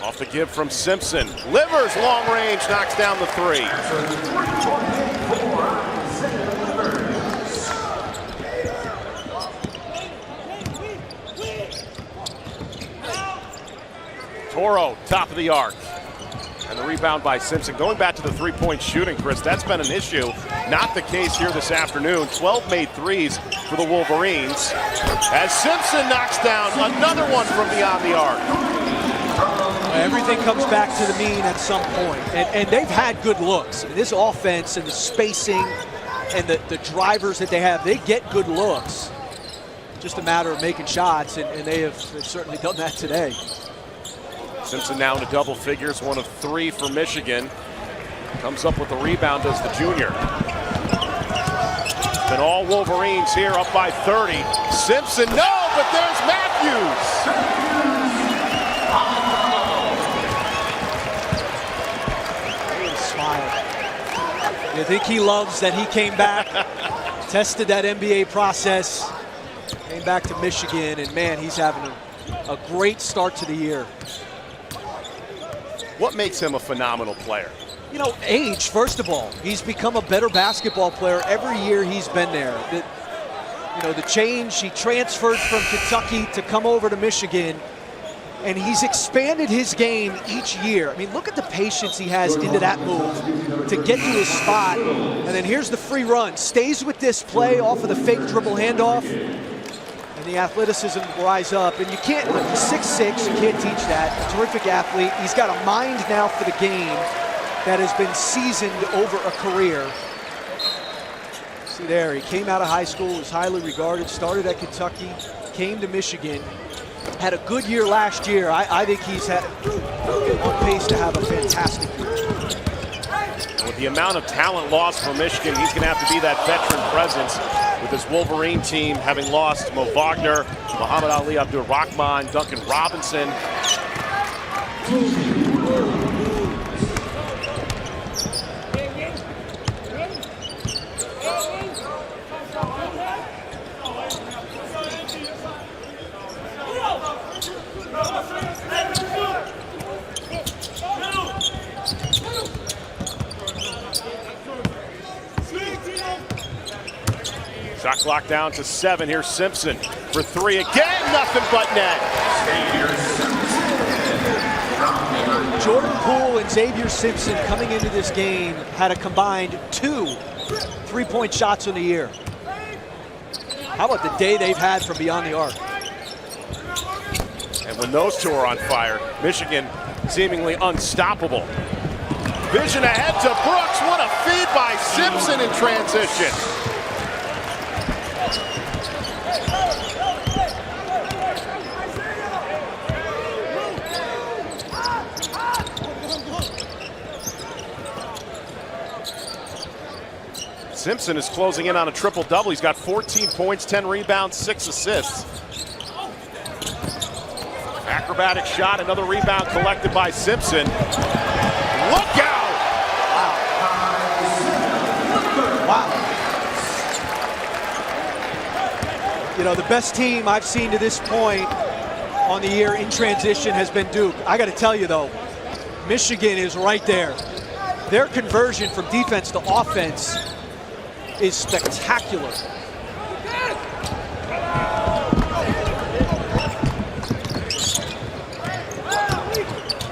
Speaker 2: Off the give from Simpson. Livers, long range, knocks down the three. Toro, top of the arc. And the rebound by Simpson. Going back to the three-point shooting, Chris, that's been an issue. Not the case here this afternoon. 12 made threes for the Wolverines. As Simpson knocks down another one from beyond the arc.
Speaker 1: Everything comes back to the mean at some point. And they've had good looks. This offense and the spacing and the drivers that they have, they get good looks. Just a matter of making shots, and they've certainly done that today.
Speaker 2: Simpson now into double figures, one of 3 for Michigan. Comes up with the rebound as the junior. Then all Wolverines here up by 30. Simpson, no, but there's Matthews.
Speaker 1: Smile. You think he loves that he came back, tested that NBA process, came back to Michigan, and man, he's having a great start to the year.
Speaker 2: What makes him a phenomenal player?
Speaker 1: Age, first of all. He's become a better basketball player every year he's been there. The change, he transferred from Kentucky to come over to Michigan, and he's expanded his game each year. I mean, look at the patience he has into that move to get to his spot. And then here's the free run. Stays with this play off of the fake dribble handoff. And the athleticism rise up, and you can't, look, he's 6'6", you can't teach that. A terrific athlete. He's got a mind now for the game that has been seasoned over a career. See there, he came out of high school, was highly regarded, started at Kentucky, came to Michigan, had a good year last year. I think he's on pace to have a fantastic year.
Speaker 2: And with the amount of talent lost from Michigan, he's going to have to be that veteran presence. with this Wolverine team having lost Mo Wagner, Muhammad Ali Abdur-Rahman, Duncan Robinson. Shot clock down to 7. Here's Simpson for 3 again. Nothing but net.
Speaker 1: Jordan Poole and Xavier Simpson coming into this game had a combined 2 3-point shots in the year. How about the day they've had from beyond the arc?
Speaker 2: And when those two are on fire, Michigan seemingly unstoppable. Vision ahead to Brooks. What a feed by Simpson in transition. Simpson is closing in on a triple-double. He's got 14 points, 10 rebounds, 6 assists. Acrobatic shot, another rebound collected by Simpson. Look out!
Speaker 1: Wow. You know, the best team I've seen to this point on the year in transition has been Duke. I got to tell you, though, Michigan is right there. Their conversion from defense to offense is spectacular.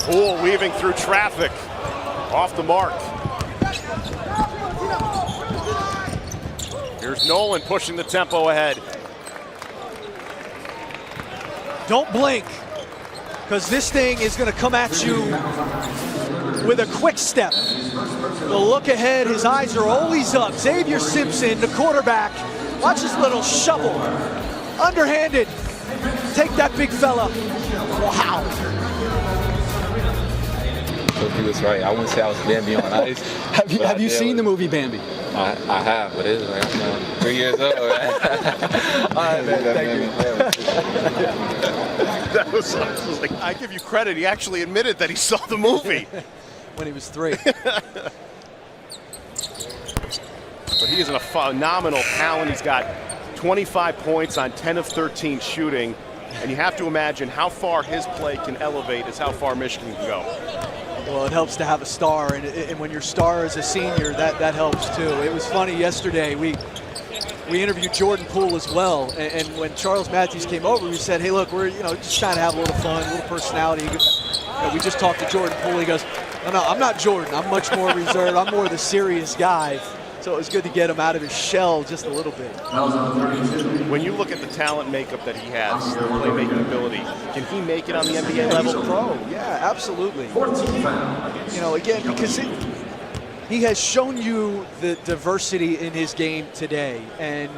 Speaker 2: Poole weaving through traffic, off the mark. Here's Nolan pushing the tempo ahead.
Speaker 1: Don't blink, because this thing is going to come at you with a quick step. The look ahead, his eyes are always up. Xavier Simpson, the quarterback. Watch this little shovel. Underhanded. Take that big fella. Wow.
Speaker 3: So he was right. I wouldn't say I was Bambi on ice.
Speaker 4: Have you seen the movie Bambi?
Speaker 3: I have, but it's like I'm 3 years old. Right?
Speaker 4: All right, man. Thank you.
Speaker 2: That was like, I give you credit. He actually admitted that he saw the movie.
Speaker 1: When he was 3.
Speaker 2: But he is a phenomenal talent. He's got 25 points on 10 of 13 shooting. And you have to imagine how far his play can elevate is how far Michigan can go.
Speaker 1: Well, it helps to have a star, and when your star is a senior, that helps too. It was funny yesterday. We interviewed Jordan Poole as well, and when Charles Matthews came over, we said, "Hey, look, we're just trying to have a little fun, a little personality." We just talked to Jordan Poole. He goes, "No, I'm not Jordan. I'm much more reserved. I'm more the serious guy." So it was good to get him out of his shell just a little bit.
Speaker 2: When you look at the talent makeup that he has, the playmaking ability, can he make it on the NBA level?
Speaker 1: He's a pro. Yeah, absolutely. Again, because he has shown you the diversity in his game today, and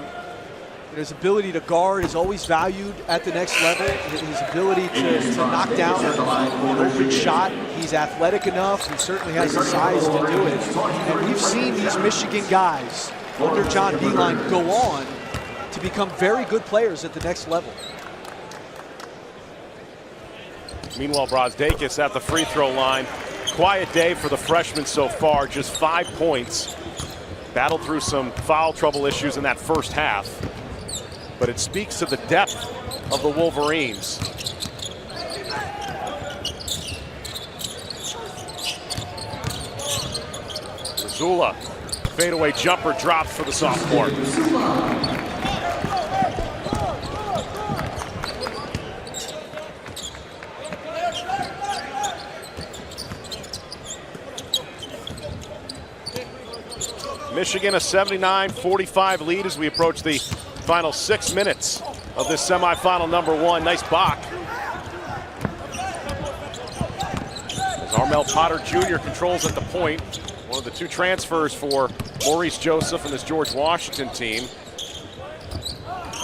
Speaker 1: his ability to guard is always valued at the next level. His ability to knock down an open shot, he's athletic enough. He certainly has the size to do it. And we've seen these Michigan guys under John Beilein go on to become very good players at the next level.
Speaker 2: Meanwhile, Brazdeikis at the free throw line. Quiet day for the freshman so far, just 5 points. Battled through some foul trouble issues in that first half. But it speaks to the depth of the Wolverines. Zula, fadeaway jumper drops for the sophomore. Michigan a 79-45 lead as we approach the final 6 minutes of this semifinal number 1. Nice block. As Armel Potter Jr. controls at the point. One of the 2 transfers for Maurice Joseph and this George Washington team.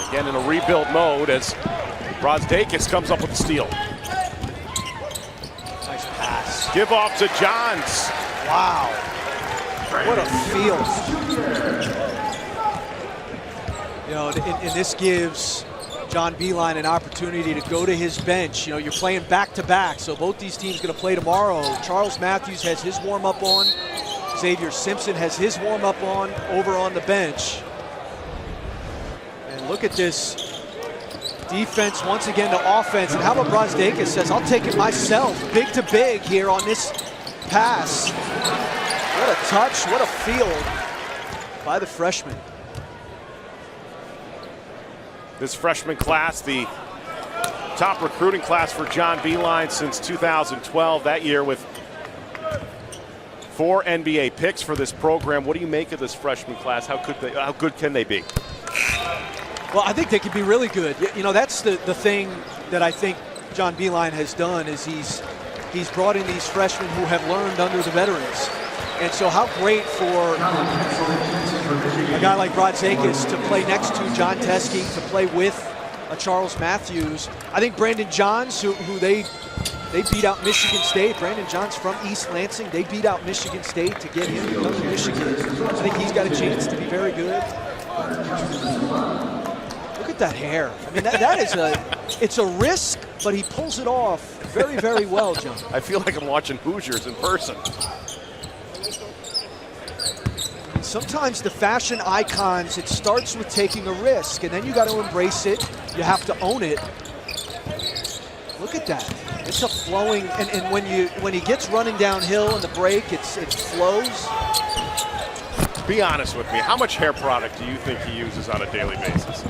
Speaker 2: Again in a rebuild mode as Brazdeikis comes up with the steal.
Speaker 1: Nice pass.
Speaker 2: Give off to Johns.
Speaker 1: Wow. What a field. know, and this gives John Beeline an opportunity to go to his bench. You know, you're playing back-to-back, so both these teams going to play tomorrow. Charles Matthews has his warm-up on. Xavier Simpson has his warm-up on over on the bench. And look at this defense once again to offense. And how about Brosdakis says, I'll take it myself. Big to big here on this pass. What a touch, what a field by the freshman.
Speaker 2: This freshman class, the top recruiting class for John Beeline since 2012. That year with 4 NBA picks for this program. What do you make of this freshman class? How good can they be?
Speaker 1: Well, I think they could be really good. You know, that's the thing that I think John Beeline has done is he's brought in these freshmen who have learned under the veterans. And so how great for a guy like Brosdakis to play next to John Teske, to play with a Charles Matthews. I think Brandon Johns, who they beat out Michigan State. Brandon Johns from East Lansing. They beat out Michigan State to get him to come to Michigan. I think he's got a chance to be very good. Look at that hair. I mean, that is it's a risk, but he pulls it off very, very well, John.
Speaker 2: I feel like I'm watching Hoosiers in person.
Speaker 1: Sometimes the fashion icons, it starts with taking a risk, and then you got to embrace it. You have to own it. Look at that. It's a flowing, and when he gets running downhill in the break, it flows.
Speaker 2: Be honest with me. How much hair product do you think he uses on a daily basis?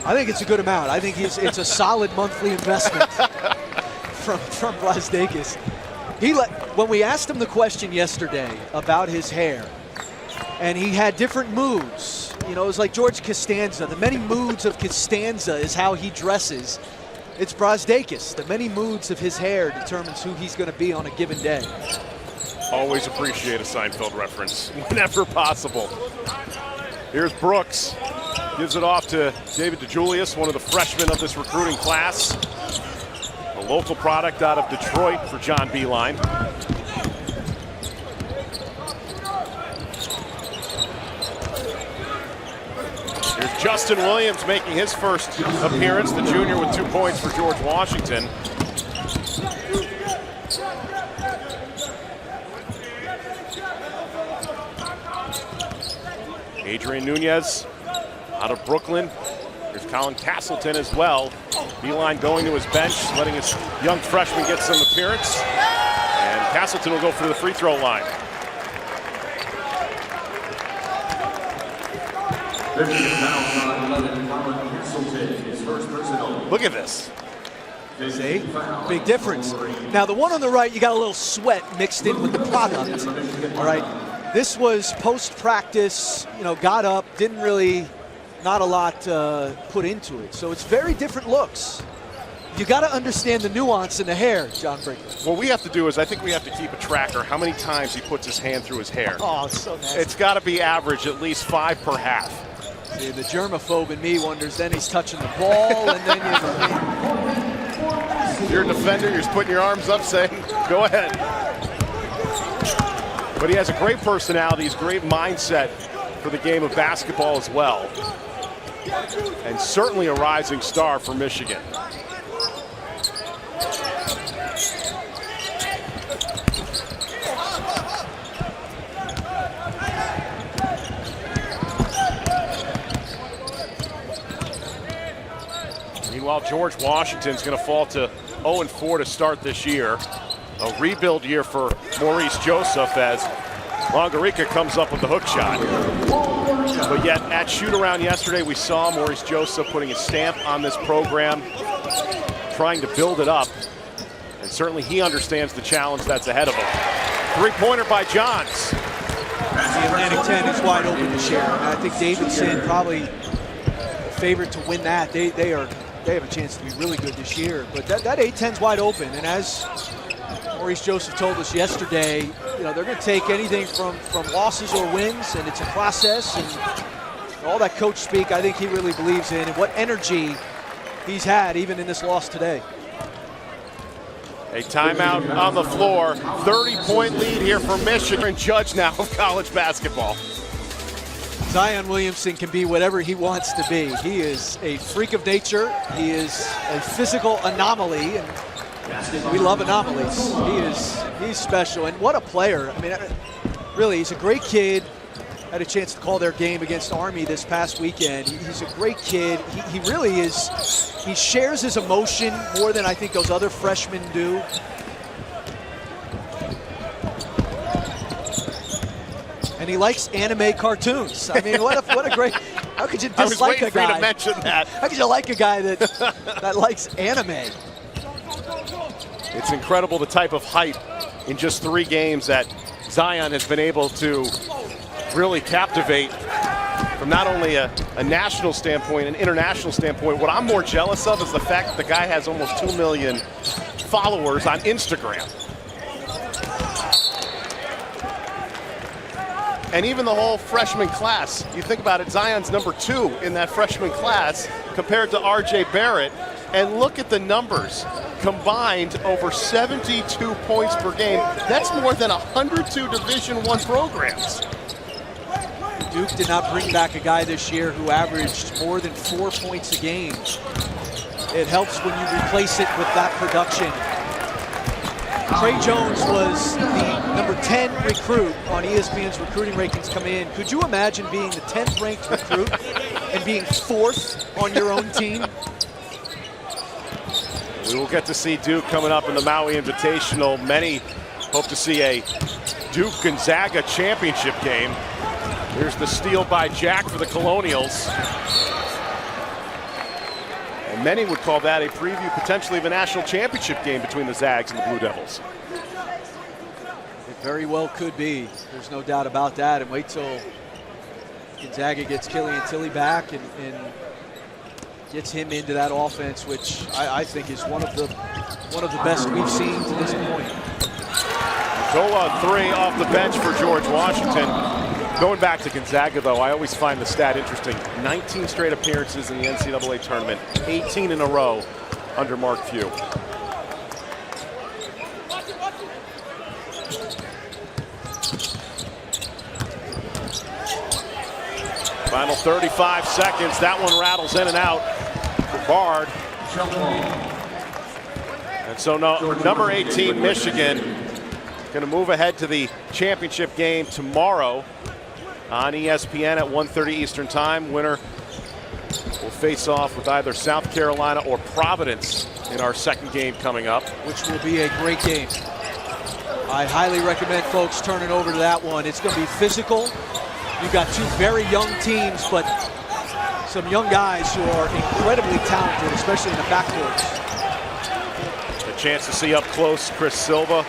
Speaker 1: I think it's a good amount. I think it's a solid monthly investment from Brosdakis. When we asked him the question yesterday about his hair, and he had different moods. You know, it was like George Costanza. The many moods of Costanza is how he dresses. It's Brosdakis. The many moods of his hair determines who he's going to be on a given day.
Speaker 2: Always appreciate a Seinfeld reference whenever possible. Here's Brooks. Gives it off to David DeJulius, one of the freshmen of this recruiting class. A local product out of Detroit for John Beeline. Here's Justin Williams making his first appearance, the junior with 2 points for George Washington. Adrian Nunez out of Brooklyn. There's Colin Castleton as well. Beeline going to his bench, letting his young freshman get some appearance. And Castleton will go for the free throw line. Look at this.
Speaker 1: See? Big difference. Now, the one on the right, you got a little sweat mixed in with the product. All right. This was post-practice, you know, got up, didn't really, not a lot put into it. So it's very different looks. You got to understand the nuance in the hair, John Brinkley.
Speaker 2: What we have to do is, I think we have to keep a tracker how many times he puts his hand through his hair.
Speaker 1: Oh, it's so nasty.
Speaker 2: It's got to be average, at least 5 per half.
Speaker 1: See, the germaphobe in me wonders, then he's touching the ball, and then
Speaker 2: you're a defender, you're just putting your arms up saying, go ahead. But he has a great personality, he's a great mindset for the game of basketball as well. And certainly a rising star for Michigan. Meanwhile, George Washington's going to fall to 0-4 to start this year. A rebuild year for Maurice Joseph as Longarica comes up with the hook shot. But yet, at shoot-around yesterday, we saw Maurice Joseph putting a stamp on this program, trying to build it up. And certainly he understands the challenge that's ahead of him. Three-pointer by Johns.
Speaker 1: The Atlantic 10 is wide open this year. And I think Davidson probably favored to win that. They have a chance to be really good this year. But that A-10's wide open. And as Maurice Joseph told us yesterday, you know, they're going to take anything from losses or wins, and it's a process. And all that coach speak, I think he really believes in, and what energy he's had even in this loss today.
Speaker 2: A timeout on the floor. 30-point lead here for Michigan. Judge now of college basketball.
Speaker 1: Zion Williamson can be whatever he wants to be. He is a freak of nature. He is a physical anomaly, and we love anomalies. He's special, and what a player. I mean, really, he's a great kid. Had a chance to call their game against Army this past weekend. He's a great kid. He really is. He shares his emotion more than I think those other freshmen do. And he likes anime cartoons. I mean, what a great, how could you dislike a guy?
Speaker 2: I was waiting for you to mention that.
Speaker 1: How could you like a guy that likes anime?
Speaker 2: It's incredible the type of hype in just 3 games that Zion has been able to really captivate from not only a national standpoint, an international standpoint. What I'm more jealous of is the fact that the guy has almost 2 million followers on Instagram. And even the whole freshman class, you think about it, Zion's number 2 in that freshman class compared to RJ Barrett. And look at the numbers. Combined over 72 points per game. That's more than 102 Division I programs.
Speaker 1: Duke did not bring back a guy this year who averaged more than 4 points a game. It helps when you replace it with that production. Trey Jones was the number 10 recruit on ESPN's recruiting rankings coming in. Could you imagine being the 10th ranked recruit and being 4th on your own team?
Speaker 2: We will get to see Duke coming up in the Maui Invitational. Many hope to see a Duke-Gonzaga championship game. Here's the steal by Jack for the Colonials. And many would call that a preview potentially of a national championship game between the Zags and the Blue Devils.
Speaker 1: It very well could be. There's no doubt about that. And wait till Gonzaga gets Killian Tilly back and gets him into that offense, which I think is one of the best we've seen to this point.
Speaker 2: Gola 3 off the bench for George Washington. Going back to Gonzaga, though, I always find the stat interesting. 19 straight appearances in the NCAA tournament, 18 in a row under Mark Few. Final 35 seconds. That one rattles in and out for Bard. And so number 18, Michigan, going to move ahead to the championship game tomorrow on ESPN at 1:30 Eastern Time. Winner will face off with either South Carolina or Providence in our second game coming up.
Speaker 1: Which will be a great game. I highly recommend folks turning over to that one. It's going to be physical. You've got 2 very young teams, but some young guys who are incredibly talented, especially in the backcourts.
Speaker 2: A chance to see up close Chris Silva.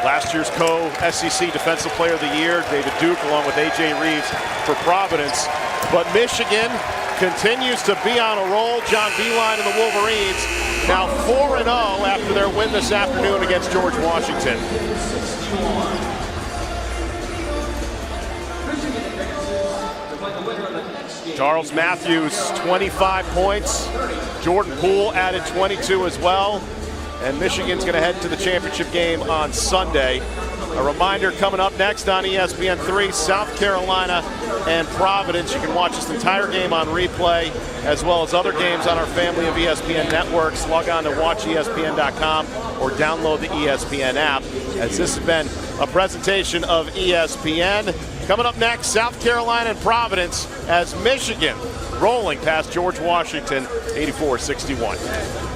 Speaker 2: Last year's co-SEC Defensive Player of the Year, David Duke, along with A.J. Reeves for Providence. But Michigan continues to be on a roll. John Beilein and the Wolverines now 4-0 after their win this afternoon against George Washington. Charles Matthews, 25 points. Jordan Poole added 22 as well. And Michigan's going to head to the championship game on Sunday. A reminder coming up next on ESPN3, South Carolina and Providence. You can watch this entire game on replay, as well as other games on our family of ESPN networks. Log on to watchespn.com or download the ESPN app, as this has been a presentation of ESPN. Coming up next, South Carolina and Providence as Michigan rolling past George Washington, 84-61.